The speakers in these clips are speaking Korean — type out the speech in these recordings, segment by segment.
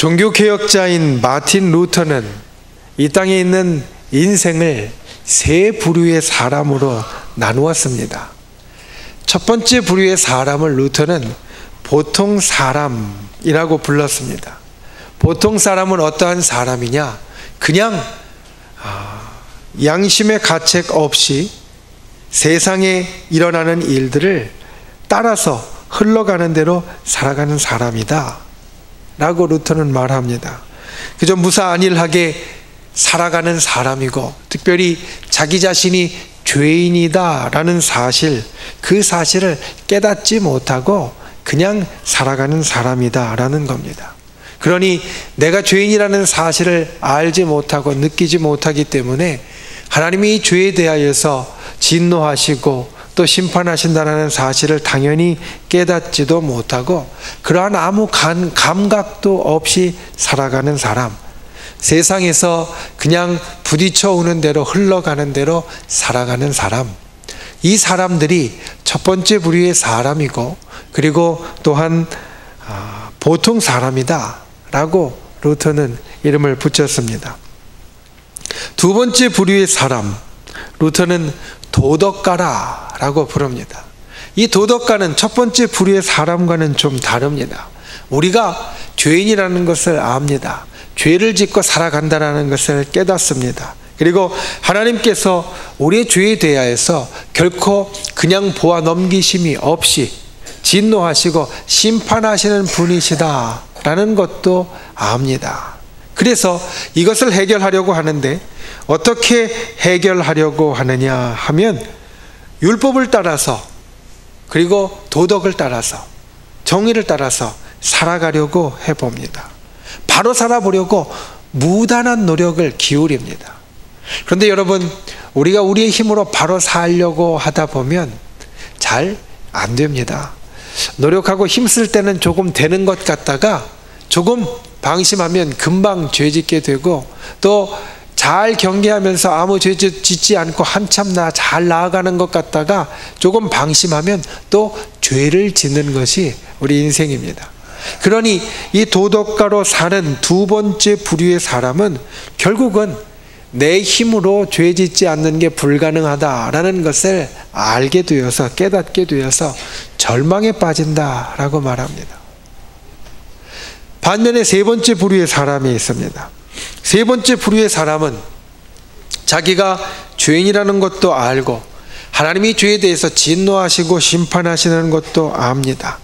종교개혁자인 마틴 루터는 이 땅에 있는 인생을 세 부류의 사람으로 나누었습니다. 첫 번째 부류의 사람을 루터는 보통 사람이라고 불렀습니다. 보통 사람은 어떠한 사람이냐? 그냥 양심의 가책 없이 세상에 일어나는 일들을 따라서 흘러가는 대로 살아가는 사람이다 라고 루터는 말합니다. 그저 무사안일하게 살아가는 사람이고, 특별히 자기 자신이 죄인이다 라는 사실, 그 사실을 깨닫지 못하고 그냥 살아가는 사람이다 라는 겁니다. 그러니 내가 죄인이라는 사실을 알지 못하고 느끼지 못하기 때문에 하나님이 이 죄에 대하여서 진노하시고 또 심판하신다는 사실을 당연히 깨닫지도 못하고 그러한 아무 감각도 없이 살아가는 사람, 세상에서 그냥 부딪혀 오는 대로 흘러가는 대로 살아가는 사람, 이 사람들이 첫 번째 부류의 사람이고, 그리고 또한 보통 사람이다 라고 루터는 이름을 붙였습니다. 두 번째 부류의 사람, 루터는 도덕가라 라고 부릅니다. 이 도덕가는 첫 번째 부류의 사람과는 좀 다릅니다. 우리가 죄인이라는 것을 압니다. 죄를 짓고 살아간다는 것을 깨닫습니다. 그리고 하나님께서 우리의 죄에 대하여서 결코 그냥 보아 넘기심이 없이 진노하시고 심판하시는 분이시다 라는 것도 압니다. 그래서 이것을 해결하려고 하는데 어떻게 해결하려고 하느냐 하면 율법을 따라서, 그리고 도덕을 따라서, 정의를 따라서 살아가려고 해봅니다. 바로 살아보려고 무단한 노력을 기울입니다. 그런데 여러분, 우리가 우리의 힘으로 바로 살려고 하다 보면 잘 안 됩니다. 노력하고 힘쓸 때는 조금 되는 것 같다가 조금 방심하면 금방 죄짓게 되고, 또 잘 경계하면서 아무 죄 짓지 않고 한참 잘 나아가는 것 같다가 조금 방심하면 또 죄를 짓는 것이 우리 인생입니다. 그러니 이 도덕가로 사는 두 번째 부류의 사람은 결국은 내 힘으로 죄 짓지 않는 게 불가능하다라는 것을 알게 되어서, 깨닫게 되어서 절망에 빠진다라고 말합니다. 반면에 세 번째 부류의 사람이 있습니다. 세 번째 부류의 사람은 자기가 죄인이라는 것도 알고 하나님이 죄에 대해서 진노하시고 심판하시는 것도 압니다.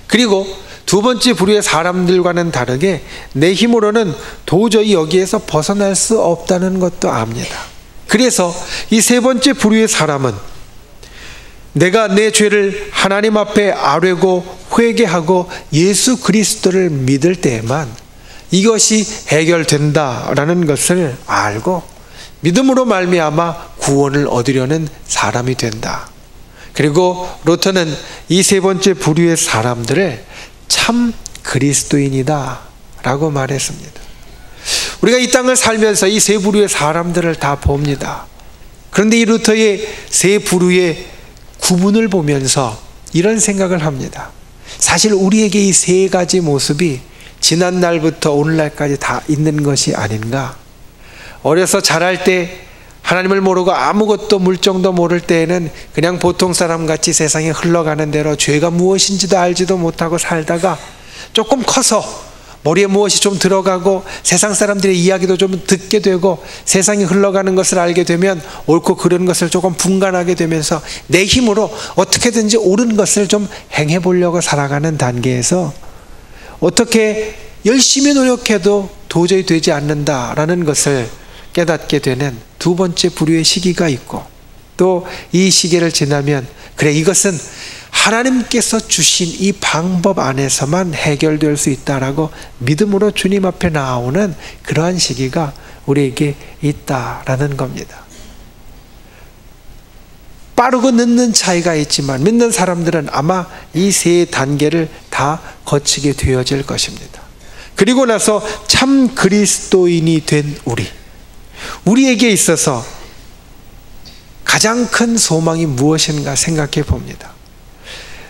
그리고 두 번째 부류의 사람들과는 다르게 내 힘으로는 도저히 여기에서 벗어날 수 없다는 것도 압니다. 그래서 이 세 번째 부류의 사람은 내가 내 죄를 하나님 앞에 아뢰고 회개하고 예수 그리스도를 믿을 때에만 이것이 해결된다라는 것을 알고 믿음으로 말미암아 구원을 얻으려는 사람이 된다. 그리고 루터는 이 세 번째 부류의 사람들을 참 그리스도인이다 라고 말했습니다. 우리가 이 땅을 살면서 이 세 부류의 사람들을 다 봅니다. 그런데 이 루터의 세 부류의 구분을 보면서 이런 생각을 합니다. 사실 우리에게 이 세 가지 모습이 지난 날부터 오늘날까지 다 있는 것이 아닌가. 어려서 자랄 때 하나님을 모르고 아무것도 물정도 모를 때에는 그냥 보통 사람같이 세상에 흘러가는 대로 죄가 무엇인지도 알지도 못하고 살다가 조금 커서 머리에 무엇이 좀 들어가고 세상 사람들의 이야기도 좀 듣게 되고 세상이 흘러가는 것을 알게 되면 옳고 그른 것을 조금 분간하게 되면서 내 힘으로 어떻게든지 옳은 것을 좀 행해 보려고 살아가는 단계에서 어떻게 열심히 노력해도 도저히 되지 않는다라는 것을 깨닫게 되는 두 번째 부류의 시기가 있고, 또 이 시기를 지나면 그래, 이것은 하나님께서 주신 이 방법 안에서만 해결될 수 있다라고 믿음으로 주님 앞에 나오는 그러한 시기가 우리에게 있다라는 겁니다. 빠르고 늦는 차이가 있지만 믿는 사람들은 아마 이 세 단계를 다 거치게 되어질 것입니다. 그리고 나서 참 그리스도인이 된 우리에게 있어서 가장 큰 소망이 무엇인가 생각해 봅니다.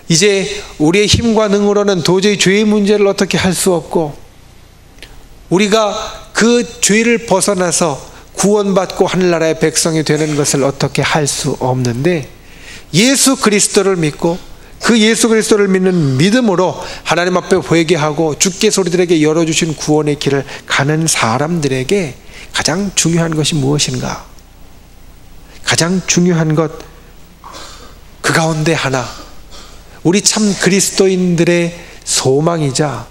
이제 우리의 힘과 능으로는 도저히 죄의 문제를 어떻게 할 수 없고, 우리가 그 죄를 벗어나서 구원받고 하늘나라의 백성이 되는 것을 어떻게 할 수 없는데, 예수 그리스도를 믿고 그 예수 그리스도를 믿는 믿음으로 하나님 앞에 회개하고 주께서 우리들에게 열어주신 구원의 길을 가는 사람들에게 가장 중요한 것이 무엇인가? 가장 중요한 것, 그 가운데 하나, 우리 참 그리스도인들의 소망이자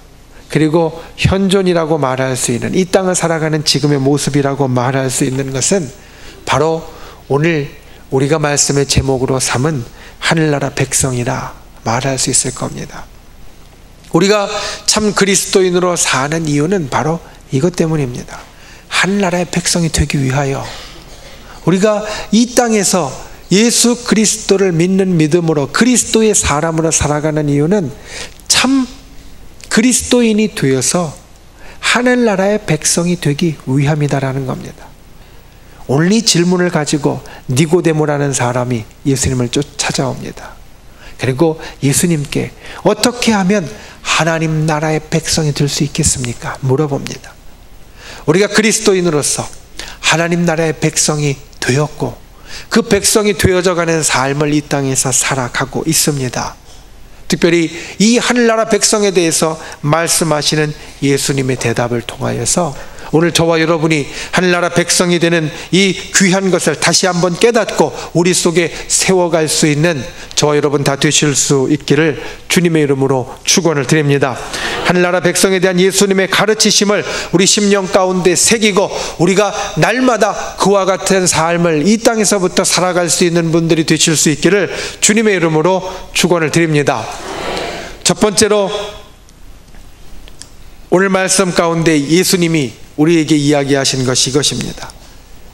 그리고 현존이라고 말할 수 있는, 이 땅을 살아가는 지금의 모습이라고 말할 수 있는 것은 바로 오늘 우리가 말씀의 제목으로 삼은 하늘나라 백성이라 말할 수 있을 겁니다. 우리가 참 그리스도인으로 사는 이유는 바로 이것 때문입니다. 하늘나라의 백성이 되기 위하여 우리가 이 땅에서 예수 그리스도를 믿는 믿음으로 그리스도의 사람으로 살아가는 이유는 참 그리스도인이 되어서 하늘나라의 백성이 되기 위함이다라는 겁니다. 오늘 이 질문을 가지고 니고데모라는 사람이 예수님을 찾아옵니다. 그리고 예수님께 어떻게 하면 하나님 나라의 백성이 될 수 있겠습니까? 물어봅니다. 우리가 그리스도인으로서 하나님 나라의 백성이 되었고 그 백성이 되어져가는 삶을 이 땅에서 살아가고 있습니다. 특별히 이 하늘나라 백성에 대해서 말씀하시는 예수님의 대답을 통하여서 오늘 저와 여러분이 하늘나라 백성이 되는 이 귀한 것을 다시 한번 깨닫고 우리 속에 세워갈 수 있는 저와 여러분 다 되실 수 있기를 주님의 이름으로 축원을 드립니다. 하늘나라 백성에 대한 예수님의 가르치심을 우리 심령 가운데 새기고 우리가 날마다 그와 같은 삶을 이 땅에서부터 살아갈 수 있는 분들이 되실 수 있기를 주님의 이름으로 축원을 드립니다. 첫 번째로 오늘 말씀 가운데 예수님이 우리에게 이야기하신 것이 이것입니다.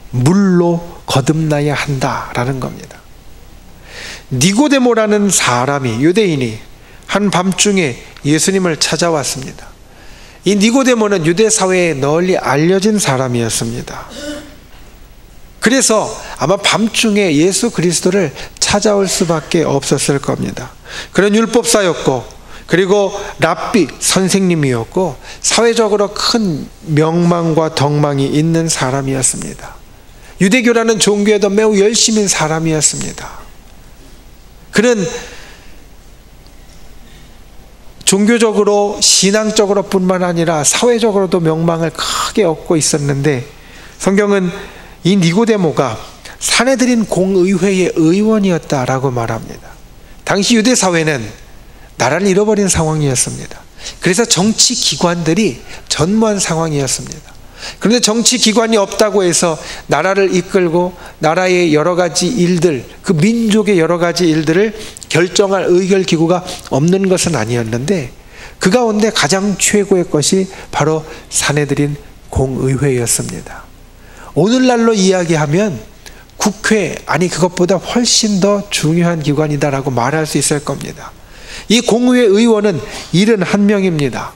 물로 거듭나야 한다라는 겁니다. 니고데모라는 사람이, 유대인이 한밤중에 예수님을 찾아왔습니다. 이 니고데모는 유대 사회에 널리 알려진 사람이었습니다. 그래서 아마 밤중에 예수 그리스도를 찾아올 수밖에 없었을 겁니다. 그런 율법사였고 그리고 랍비 선생님이었고 사회적으로 큰 명망과 덕망이 있는 사람이었습니다. 유대교라는 종교에도 매우 열심인 사람이었습니다. 그는 종교적으로 신앙적으로 뿐만 아니라 사회적으로도 명망을 크게 얻고 있었는데, 성경은 이 니고데모가 사내들인 공의회의 의원이었다라고 말합니다. 당시 유대 사회는 나라를 잃어버린 상황이었습니다. 그래서 정치 기관들이 전무한 상황이었습니다. 그런데 정치 기관이 없다고 해서 나라를 이끌고 나라의 여러 가지 일들, 그 민족의 여러 가지 일들을 결정할 의결 기구가 없는 것은 아니었는데, 그 가운데 가장 최고의 것이 바로 사내들인 공의회였습니다. 오늘날로 이야기하면 국회, 아니 그것보다 훨씬 더 중요한 기관이다라고 말할 수 있을 겁니다. 이 공의회 의원은 71명입니다.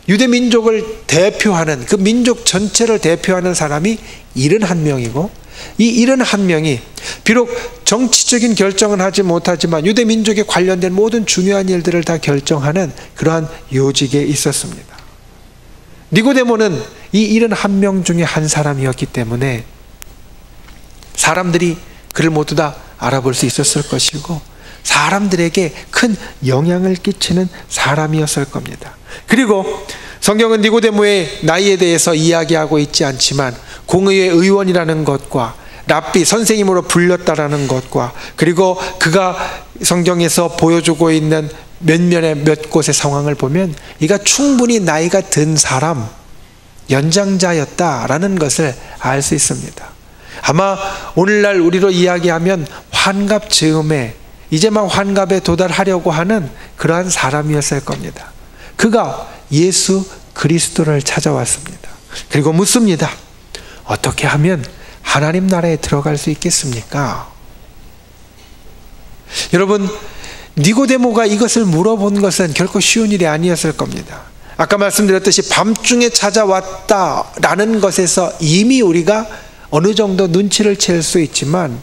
유대 민족을 대표하는, 그 민족 전체를 대표하는 사람이 71명이고, 이 71명이 비록 정치적인 결정은 하지 못하지만 유대 민족에 관련된 모든 중요한 일들을 다 결정하는 그러한 요직에 있었습니다. 니고데모는 이 71명 중에 한 사람이었기 때문에 사람들이 그를 모두 다 알아볼 수 있었을 것이고 사람들에게 큰 영향을 끼치는 사람이었을 겁니다. 그리고 성경은 니고데모의 나이에 대해서 이야기하고 있지 않지만 공의회 의원이라는 것과 랍비 선생님으로 불렸다라는 것과 그리고 그가 성경에서 보여주고 있는 몇 곳의 상황을 보면 이가 충분히 나이가 든 사람, 연장자였다라는 것을 알 수 있습니다. 아마 오늘날 우리로 이야기하면 환갑 즈음에 이제 막 환갑에 도달하려고 하는 그러한 사람이었을 겁니다. 그가 예수 그리스도를 찾아왔습니다. 그리고 묻습니다. 어떻게 하면 하나님 나라에 들어갈 수 있겠습니까? 여러분, 니고데모가 이것을 물어본 것은 결코 쉬운 일이 아니었을 겁니다. 아까 말씀드렸듯이 밤중에 찾아왔다라는 것에서 이미 우리가 어느 정도 눈치를 챌 수 있지만,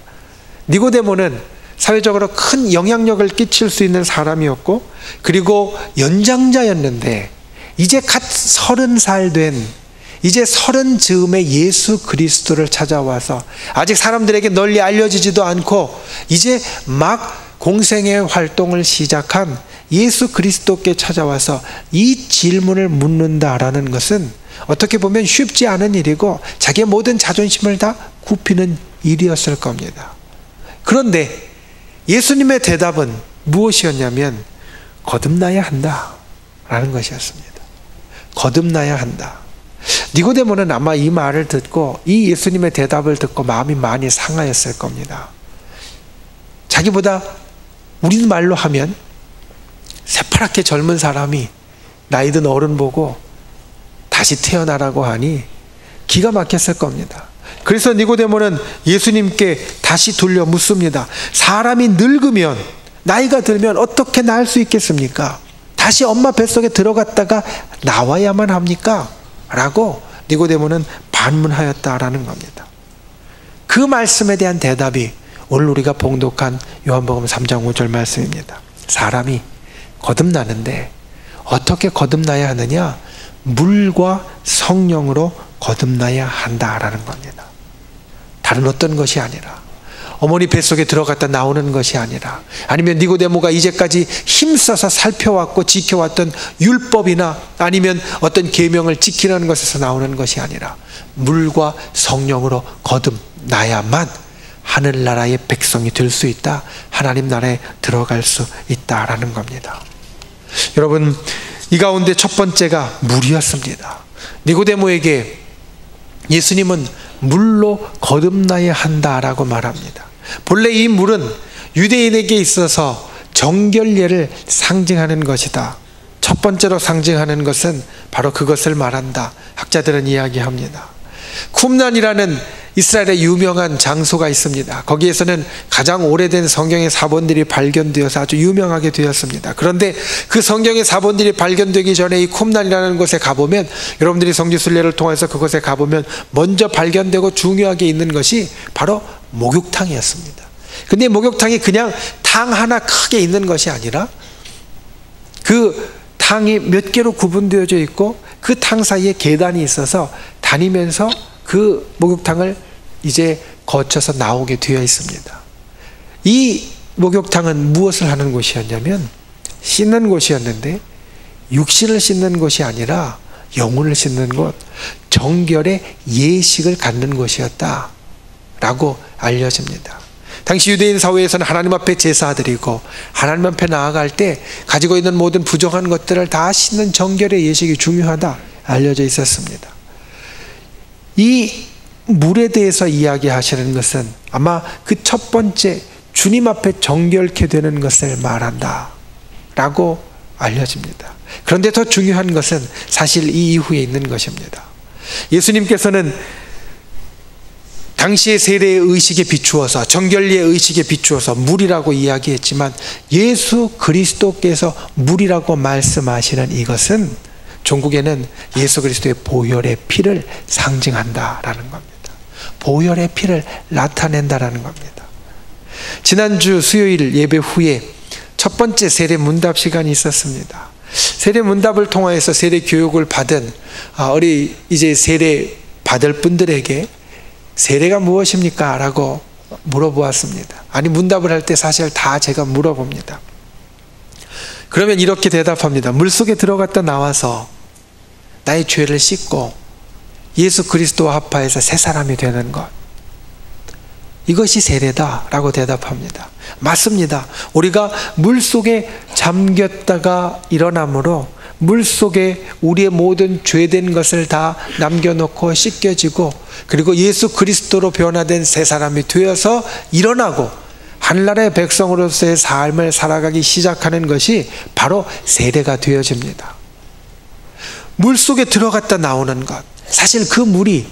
니고데모는 사회적으로 큰 영향력을 끼칠 수 있는 사람이었고 그리고 연장자였는데, 이제 갓 30살 된, 이제 30 즈음에 예수 그리스도를 찾아와서 아직 사람들에게 널리 알려지지도 않고 이제 막 공생의 활동을 시작한 예수 그리스도께 찾아와서 이 질문을 묻는다라는 것은 어떻게 보면 쉽지 않은 일이고 자기의 모든 자존심을 다 굽히는 일이었을 겁니다. 그런데 예수님의 대답은 무엇이었냐면 거듭나야 한다라는 것이었습니다. 거듭나야 한다. 니고데모는 아마 이 말을 듣고 이 예수님의 대답을 듣고 마음이 많이 상하였을 겁니다. 자기보다 우리 말로 하면 새파랗게 젊은 사람이 나이 든 어른 보고 다시 태어나라고 하니 기가 막혔을 겁니다. 그래서 니고데모는 예수님께 다시 돌려 묻습니다. 사람이 늙으면, 나이가 들면 어떻게 나을 수 있겠습니까? 다시 엄마 뱃속에 들어갔다가 나와야만 합니까? 라고 니고데모는 반문하였다라는 겁니다. 그 말씀에 대한 대답이 오늘 우리가 봉독한 요한복음 3장 5절 말씀입니다. 사람이 거듭나는데 어떻게 거듭나야 하느냐? 물과 성령으로 거듭나야 한다라는 겁니다. 다른 어떤 것이 아니라, 어머니 뱃속에 들어갔다 나오는 것이 아니라, 아니면 니고데모가 이제까지 힘써서 살펴왔고 지켜왔던 율법이나 아니면 어떤 계명을 지키라는 것에서 나오는 것이 아니라 물과 성령으로 거듭나야만 하늘나라의 백성이 될 수 있다, 하나님 나라에 들어갈 수 있다라는 겁니다. 여러분, 이 가운데 첫 번째가 물이었습니다. 니고데모에게 예수님은 물로 거듭나야 한다라고 말합니다. 본래 이 물은 유대인에게 있어서 정결례를 상징하는 것이다. 첫 번째로 상징하는 것은 바로 그것을 말한다. 학자들은 이야기합니다. 쿰란이라는 이스라엘의 유명한 장소가 있습니다. 거기에서는 가장 오래된 성경의 사본들이 발견되어서 아주 유명하게 되었습니다. 그런데 그 성경의 사본들이 발견되기 전에 이 쿰란이라는 곳에 가보면, 여러분들이 성지순례를 통해서 그곳에 가보면 먼저 발견되고 중요하게 있는 것이 바로 목욕탕이었습니다. 근데 목욕탕이 그냥 탕 하나 크게 있는 것이 아니라 그 탕이 몇 개로 구분되어져 있고 그 탕 사이에 계단이 있어서 다니면서 그 목욕탕을 이제 거쳐서 나오게 되어 있습니다. 이 목욕탕은 무엇을 하는 곳이었냐면 씻는 곳이었는데 육신을 씻는 곳이 아니라 영혼을 씻는 곳, 정결의 예식을 갖는 곳이었다라고 알려집니다. 당시 유대인 사회에서는 하나님 앞에 제사드리고 하나님 앞에 나아갈 때 가지고 있는 모든 부정한 것들을 다 씻는 정결의 예식이 중요하다 알려져 있었습니다. 이 물에 대해서 이야기하시는 것은 아마 그 첫 번째 주님 앞에 정결케 되는 것을 말한다 라고 알려집니다. 그런데 더 중요한 것은 사실 이 이후에 있는 것입니다. 예수님께서는 당시의 세례의 의식에 비추어서, 정결리의 의식에 비추어서 물이라고 이야기했지만 예수 그리스도께서 물이라고 말씀하시는 이것은 종국에는 예수 그리스도의 보혈의 피를 상징한다라는 겁니다. 보혈의 피를 나타낸다라는 겁니다. 지난주 수요일 예배 후에 첫 번째 세례 문답 시간이 있었습니다. 세례 문답을 통하여서 세례 교육을 받은 우리 이제 세례 받을 분들에게 세례가 무엇입니까? 라고 물어보았습니다. 아니, 문답을 할 때 사실 다 제가 물어봅니다. 그러면 이렇게 대답합니다. 물속에 들어갔다 나와서 나의 죄를 씻고 예수 그리스도와 합하여서 새 사람이 되는 것, 이것이 세례다라고 대답합니다. 맞습니다. 우리가 물속에 잠겼다가 일어나므로 물속에 우리의 모든 죄된 것을 다 남겨놓고 씻겨지고, 그리고 예수 그리스도로 변화된 새 사람이 되어서 일어나고 하늘나라의 백성으로서의 삶을 살아가기 시작하는 것이 바로 세례가 되어집니다. 물속에 들어갔다 나오는 것, 사실 그 물이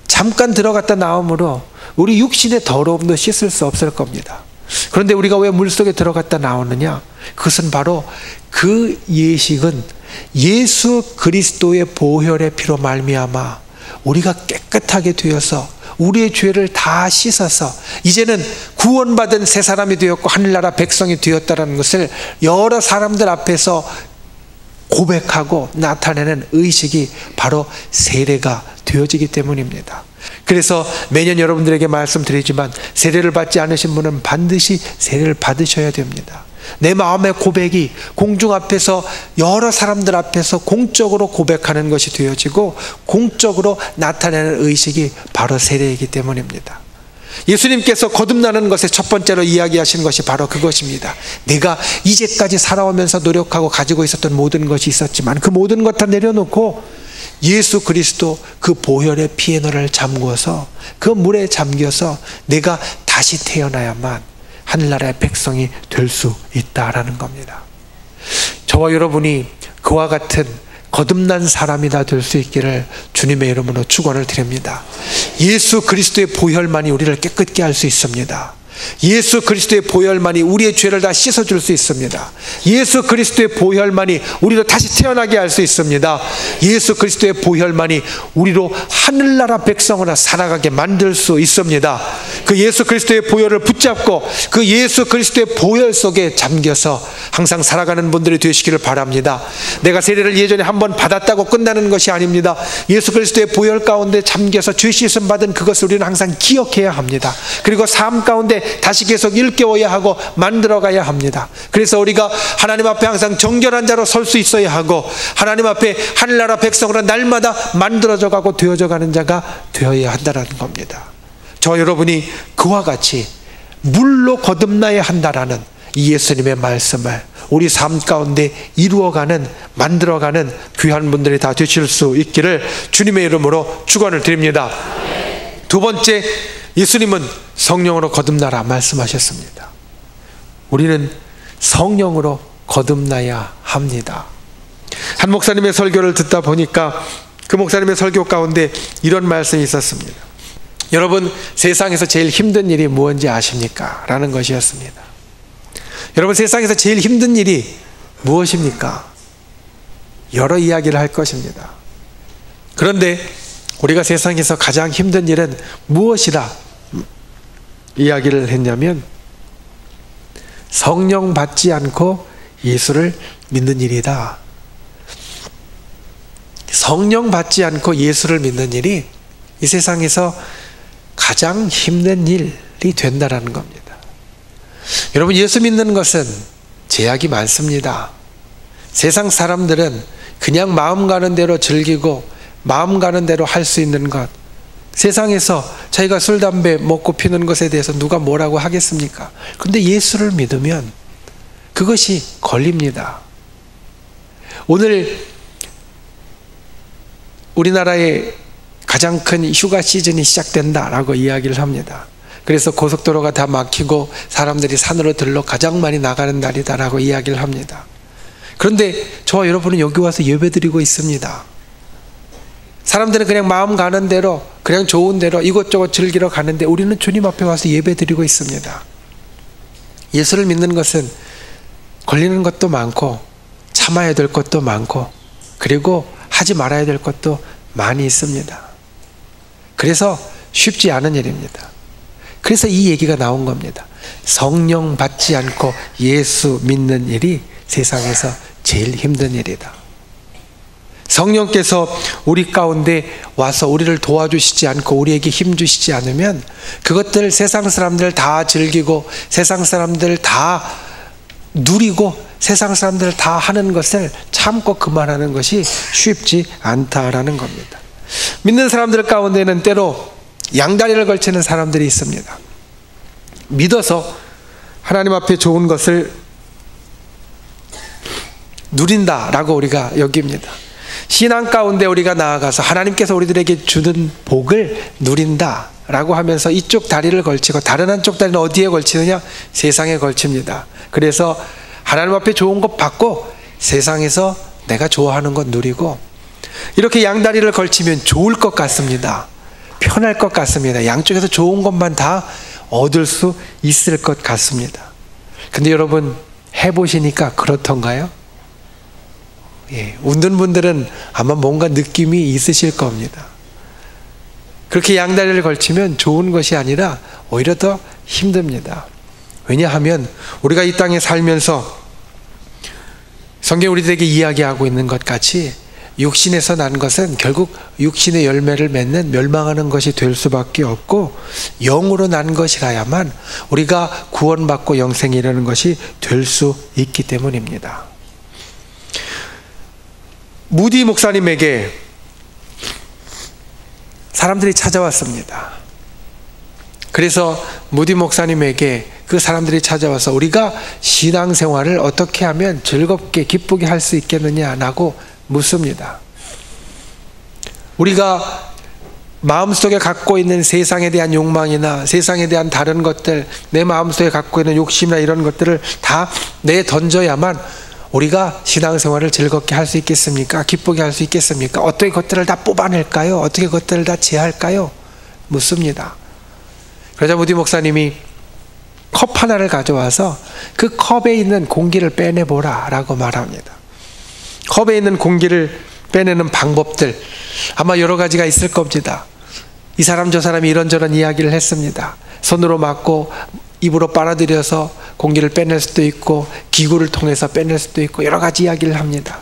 잠깐 들어갔다 나오므로 우리 육신의 더러움도 씻을 수 없을 겁니다. 그런데 우리가 왜 물속에 들어갔다 나오느냐? 그것은 바로 그 예식은 예수 그리스도의 보혈의 피로 말미암아 우리가 깨끗하게 되어서 우리의 죄를 다 씻어서 이제는 구원받은 새 사람이 되었고 하늘나라 백성이 되었다는 것을 여러 사람들 앞에서 고백하고 나타내는 의식이 바로 세례가 되어지기 때문입니다. 그래서 매년 여러분들에게 말씀드리지만 세례를 받지 않으신 분은 반드시 세례를 받으셔야 됩니다. 내 마음의 고백이 공중 앞에서 여러 사람들 앞에서 공적으로 고백하는 것이 되어지고 공적으로 나타내는 의식이 바로 세례이기 때문입니다. 예수님께서 거듭나는 것의 첫 번째로 이야기하신 것이 바로 그것입니다. 내가 이제까지 살아오면서 노력하고 가지고 있었던 모든 것이 있었지만 그 모든 것 다 내려놓고 예수 그리스도 그 보혈의 피에 너를 잠궈서 그 물에 잠겨서 내가 다시 태어나야만 하늘나라의 백성이 될 수 있다라는 겁니다. 저와 여러분이 그와 같은 거듭난 사람이 다 될 수 있기를 주님의 이름으로 축원을 드립니다. 예수 그리스도의 보혈만이 우리를 깨끗게 할 수 있습니다. 예수 그리스도의 보혈만이 우리의 죄를 다 씻어줄 수 있습니다. 예수 그리스도의 보혈만이 우리로 다시 태어나게 할 수 있습니다. 예수 그리스도의 보혈만이 우리로 하늘나라 백성으로 살아가게 만들 수 있습니다. 그 예수 그리스도의 보혈을 붙잡고 그 예수 그리스도의 보혈 속에 잠겨서 항상 살아가는 분들이 되시기를 바랍니다. 내가 세례를 예전에 한번 받았다고 끝나는 것이 아닙니다. 예수 그리스도의 보혈 가운데 잠겨서 죄 씻음 받은 그것을 우리는 항상 기억해야 합니다. 그리고 삶 가운데 다시 계속 일깨워야 하고 만들어가야 합니다. 그래서 우리가 하나님 앞에 항상 정결한 자로 설 수 있어야 하고 하나님 앞에 하늘나라 백성으로 날마다 만들어져 가고 되어져 가는 자가 되어야 한다는 겁니다. 저 여러분이 그와 같이 물로 거듭나야 한다라는 이 예수님의 말씀을 우리 삶 가운데 이루어가는 만들어가는 귀한 분들이 다 되실 수 있기를 주님의 이름으로 축원을 드립니다. 두 번째, 예수님은 성령으로 거듭나라 말씀하셨습니다. 우리는 성령으로 거듭나야 합니다. 한 목사님의 설교를 듣다 보니까 그 목사님의 설교 가운데 이런 말씀이 있었습니다. 여러분, 세상에서 제일 힘든 일이 무엇인지 아십니까? 라는 것이었습니다. 여러분, 세상에서 제일 힘든 일이 무엇입니까? 여러 이야기를 할 것입니다. 그런데 우리가 세상에서 가장 힘든 일은 무엇이라 이야기를 했냐면 성령 받지 않고 예수를 믿는 일이다. 성령 받지 않고 예수를 믿는 일이 이 세상에서 가장 힘든 일이 된다라는 겁니다. 여러분, 예수 믿는 것은 제약이 많습니다. 세상 사람들은 그냥 마음 가는 대로 즐기고 마음 가는 대로 할 수 있는 것, 세상에서 자기가 술, 담배 먹고 피는 것에 대해서 누가 뭐라고 하겠습니까? 그런데 예수를 믿으면 그것이 걸립니다. 오늘 우리나라의 가장 큰 휴가 시즌이 시작된다라고 이야기를 합니다. 그래서 고속도로가 다 막히고 사람들이 산으로 들러 가장 많이 나가는 날이다라고 이야기를 합니다. 그런데 저와 여러분은 여기 와서 예배드리고 있습니다. 사람들은 그냥 마음 가는 대로 그냥 좋은 대로 이것저것 즐기러 가는데 우리는 주님 앞에 와서 예배드리고 있습니다. 예수를 믿는 것은 걸리는 것도 많고 참아야 될 것도 많고 그리고 하지 말아야 될 것도 많이 있습니다. 그래서 쉽지 않은 일입니다. 그래서 이 얘기가 나온 겁니다. 성령 받지 않고 예수 믿는 일이 세상에서 제일 힘든 일이다. 성령께서 우리 가운데 와서 우리를 도와주시지 않고 우리에게 힘 주시지 않으면 그것들 세상 사람들 다 즐기고 세상 사람들 다 누리고 세상 사람들 다 하는 것을 참고 그만하는 것이 쉽지 않다라는 겁니다. 믿는 사람들 가운데는 때로 양다리를 걸치는 사람들이 있습니다. 믿어서 하나님 앞에 좋은 것을 누린다라고 우리가 여깁니다. 신앙 가운데 우리가 나아가서 하나님께서 우리들에게 주는 복을 누린다라고 하면서 이쪽 다리를 걸치고 다른 한쪽 다리는 어디에 걸치느냐? 세상에 걸칩니다. 그래서 하나님 앞에 좋은 것 받고 세상에서 내가 좋아하는 것 누리고 이렇게 양다리를 걸치면 좋을 것 같습니다. 편할 것 같습니다. 양쪽에서 좋은 것만 다 얻을 수 있을 것 같습니다. 근데 여러분 해보시니까 그렇던가요? 예, 웃는 분들은 아마 뭔가 느낌이 있으실 겁니다. 그렇게 양다리를 걸치면 좋은 것이 아니라 오히려 더 힘듭니다. 왜냐하면 우리가 이 땅에 살면서 성경이 우리들에게 이야기하고 있는 것 같이 육신에서 난 것은 결국 육신의 열매를 맺는 멸망하는 것이 될 수밖에 없고, 영으로 난 것이라야만 우리가 구원받고 영생에 이르는 것이 될 수 있기 때문입니다. 무디 목사님에게 사람들이 찾아왔습니다. 그래서 무디 목사님에게 그 사람들이 찾아와서 우리가 신앙생활을 어떻게 하면 즐겁게 기쁘게 할 수 있겠느냐라고 묻습니다. 우리가 마음속에 갖고 있는 세상에 대한 욕망이나 세상에 대한 다른 것들, 내 마음속에 갖고 있는 욕심이나 이런 것들을 다 내던져야만 우리가 신앙생활을 즐겁게 할 수 있겠습니까? 기쁘게 할 수 있겠습니까? 어떻게 그것들을 다 뽑아낼까요? 어떻게 그것들을 다 제할까요? 묻습니다. 그러자 무디 목사님이 컵 하나를 가져와서 그 컵에 있는 공기를 빼내보라 라고 말합니다. 컵에 있는 공기를 빼내는 방법들 아마 여러 가지가 있을 겁니다. 이 사람 저 사람이 이런저런 이야기를 했습니다. 손으로 막고 입으로 빨아들여서 공기를 빼낼 수도 있고, 기구를 통해서 빼낼 수도 있고, 여러 가지 이야기를 합니다.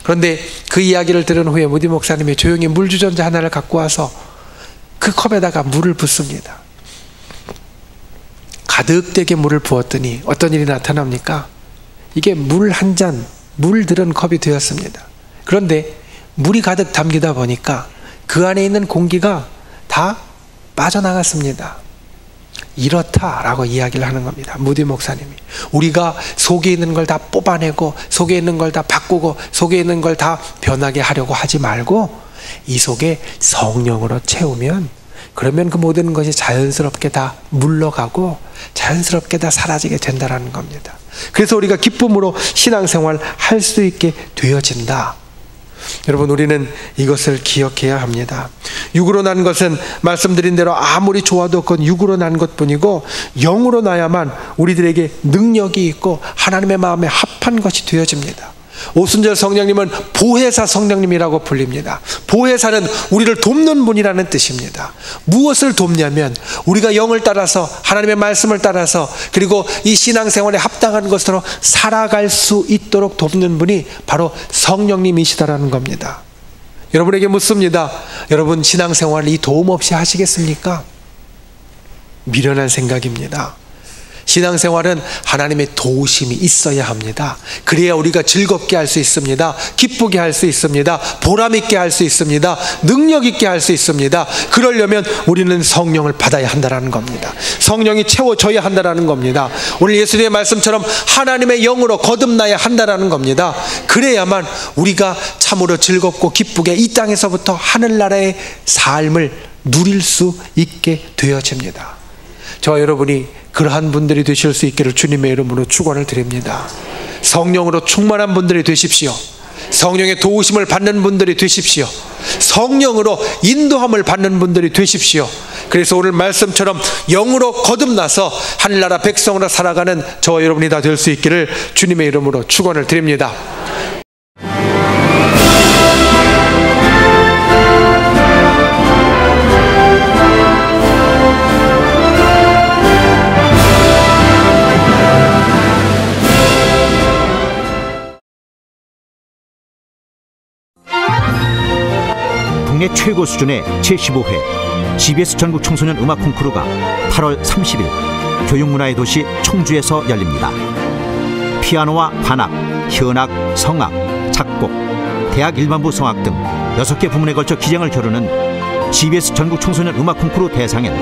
그런데 그 이야기를 들은 후에 무디 목사님이 조용히 물 주전자 하나를 갖고 와서 그 컵에다가 물을 붓습니다. 가득되게 물을 부었더니 어떤 일이 나타납니까? 이게 물 한 잔, 물 들은 컵이 되었습니다. 그런데 물이 가득 담기다 보니까 그 안에 있는 공기가 다 빠져나갔습니다. 이렇다라고 이야기를 하는 겁니다. 무디 목사님이. 우리가 속에 있는 걸 다 뽑아내고, 속에 있는 걸 다 바꾸고, 속에 있는 걸 다 변하게 하려고 하지 말고, 이 속에 성령으로 채우면, 그러면 그 모든 것이 자연스럽게 다 물러가고 자연스럽게 다 사라지게 된다는 겁니다. 그래서 우리가 기쁨으로 신앙생활 할 수 있게 되어진다. 여러분, 우리는 이것을 기억해야 합니다. 육으로 난 것은 말씀드린 대로 아무리 좋아도 그건 육으로 난 것뿐이고, 영으로 나야만 우리들에게 능력이 있고 하나님의 마음에 합한 것이 되어집니다. 오순절 성령님은 보혜사 성령님이라고 불립니다. 보혜사는 우리를 돕는 분이라는 뜻입니다. 무엇을 돕냐면 우리가 영을 따라서, 하나님의 말씀을 따라서, 그리고 이 신앙생활에 합당한 것으로 살아갈 수 있도록 돕는 분이 바로 성령님이시다라는 겁니다. 여러분에게 묻습니다. 여러분, 신앙생활을 이 도움 없이 하시겠습니까? 미련한 생각입니다. 신앙생활은 하나님의 도우심이 있어야 합니다. 그래야 우리가 즐겁게 할 수 있습니다. 기쁘게 할 수 있습니다. 보람있게 할 수 있습니다. 능력있게 할 수 있습니다. 그러려면 우리는 성령을 받아야 한다는 겁니다. 성령이 채워줘야 한다는 겁니다. 오늘 예수님의 말씀처럼 하나님의 영으로 거듭나야 한다는 겁니다. 그래야만 우리가 참으로 즐겁고 기쁘게 이 땅에서부터 하늘나라의 삶을 누릴 수 있게 되어집니다. 저와 여러분이 그러한 분들이 되실 수 있기를 주님의 이름으로 축원을 드립니다. 성령으로 충만한 분들이 되십시오. 성령의 도우심을 받는 분들이 되십시오. 성령으로 인도함을 받는 분들이 되십시오. 그래서 오늘 말씀처럼 영으로 거듭나서 하늘나라 백성으로 살아가는 저와 여러분이 다 될 수 있기를 주님의 이름으로 축원을 드립니다. 국내 최고 수준의 제15회 GBS 전국 청소년 음악 콩쿠르가 8월 30일 교육문화의 도시 청주에서 열립니다. 피아노와 관악, 현악, 성악, 작곡, 대학 일반부 성악 등 6개 부문에 걸쳐 기량을 겨루는 GBS 전국 청소년 음악 콩쿠르 대상엔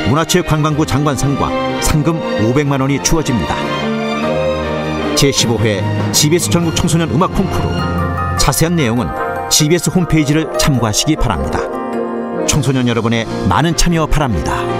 문화체육관광부 장관상과 상금 500만 원이 주어집니다. 제15회 GBS 전국 청소년 음악 콩쿠르, 자세한 내용은 GBS 홈페이지를 참고하시기 바랍니다. 청소년 여러분의 많은 참여 바랍니다.